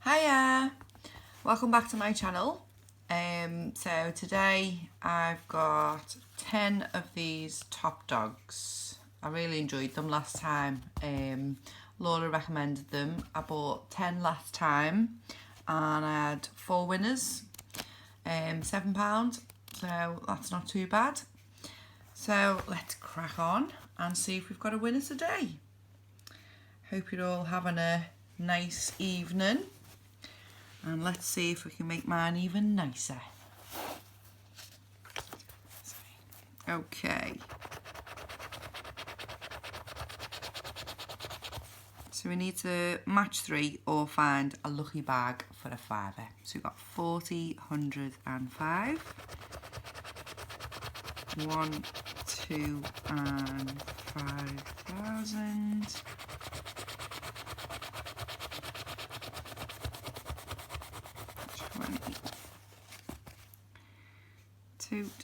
Hiya, welcome back to my channel. So today I've got 10 of these top dogs. I really enjoyed them last time. Laura recommended them. I bought 10 last time and I had 4 winners, £7, so that's not too bad. So let's crack on and see if we've got a winner today. Hope you're all having a nice evening. And let's see if we can make mine even nicer. Okay. So we need to match 3 or find a lucky bag for a fiver. So we've got 40, 100 and 5. 1, 2 and 5,000.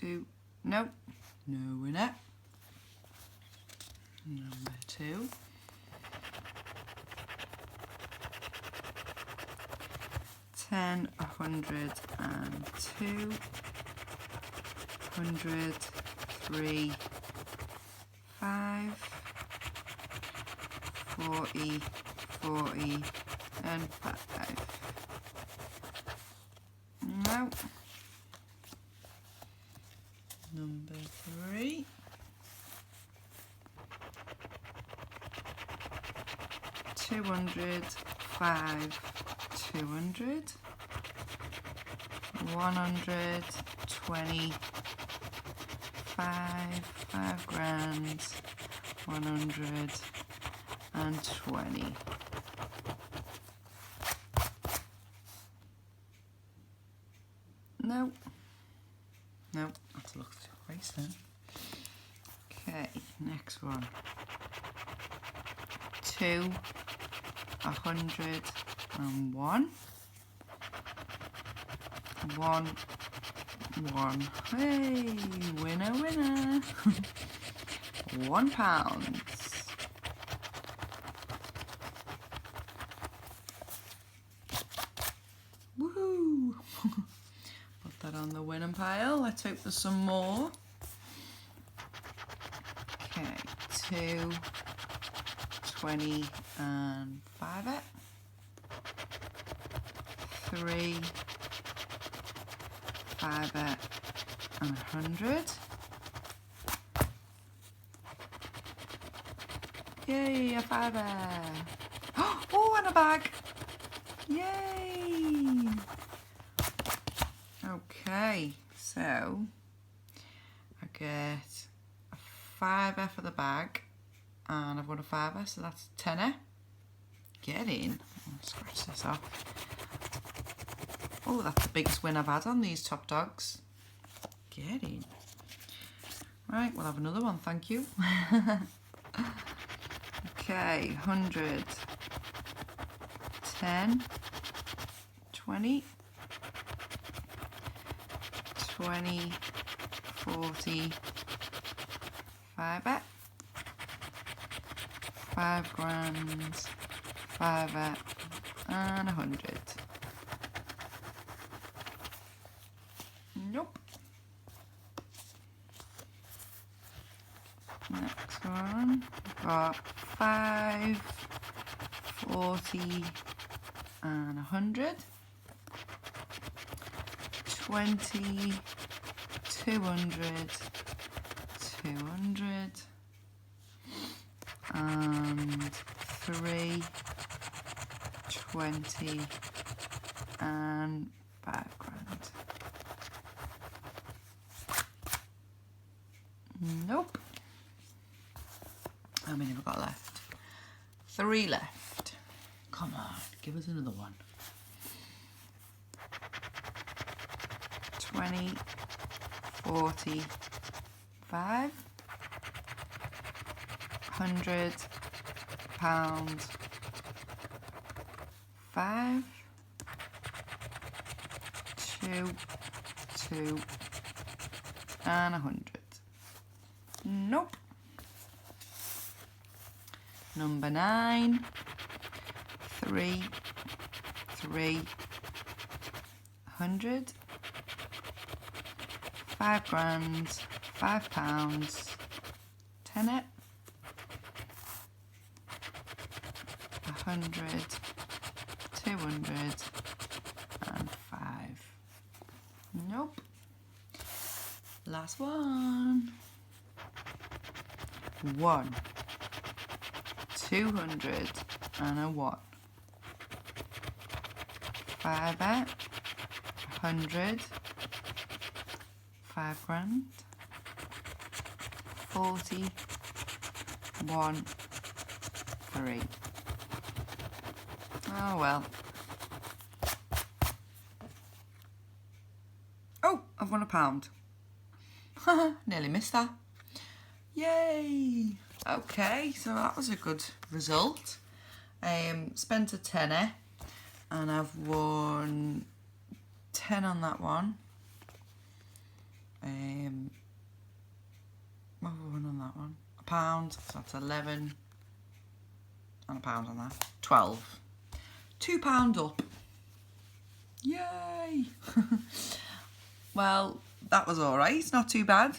2, nope, no winner. Number 2. 10, 100 and 2. 100, 3, 5. 40, 40 and 5. No. Number 3. 200, 5, 200. 100, 20, 5 grand, 100 and 20. No. Nope, that's looked twice then. Okay, next one. 2, 100 and 1. 1, 1. Hey, winner, winner. £1. Woohoo! Put that on the winning pile. Let's hope there's some more. Okay, 2, 20 and 5 it. 3, 5 it and 100. Yay, a fiver. Oh, and a bag. Yay. Okay, so I get a fiver for the bag and I've won a fiver, so that's a tenner. Get in. I'll scratch this off. Oh, that's the biggest win I've had on these top dogs. Get in. Right, we'll have another one, thank you. Okay, 100, 10, 20, 20, 40, 5 bet, 5 grand, 5 bet, and 100. Nope. Next one, got 5, 40 and 100. 20, 200, 200 and 3, 20 and 5 grand. Nope. How many have we got left? 3 left. Come on, give us another one. 20, 40, 5, 100 pounds, 5, 2, 2 and 100. Nope. Number 9, 3, 300, 5 grand, £5, 10 it, 100, 200 and 5. Nope. Last one. 1, 200 and a 1. 5 it, 100, 5 grand, 40, 1, 3. Oh well. Oh, I've won £1. Nearly missed that. Yay! Okay, so that was a good result. Spent a tenner and I've won 10 on that one. What have I won on that one? £1, so that's 11 and £1 on that. 12. £2 up. Yay! Well, that was alright, not too bad.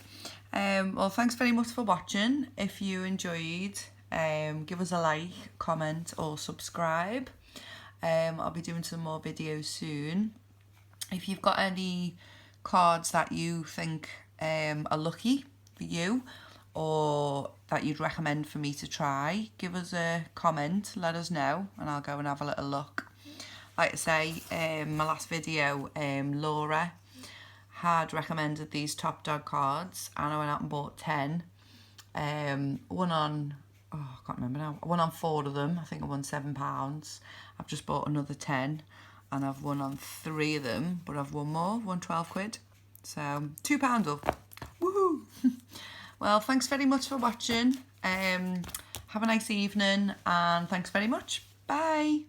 Well, thanks very much for watching. If you enjoyed, give us a like, comment or subscribe. I'll be doing some more videos soon. If you've got any cards that you think are lucky for you or that you'd recommend for me to try, give us a comment, let us know and I'll go and have a little look. Like I say, my last video, Laura had recommended these Top Dog cards and I went out and bought 10. Won on, I can't remember now, I won on 4 of them. I think I won £7. I've just bought another 10 and I've won on 3 of them, but I've won more, won 12 quid. So £2 up. Woohoo! Well, thanks very much for watching. Have a nice evening and thanks very much. Bye.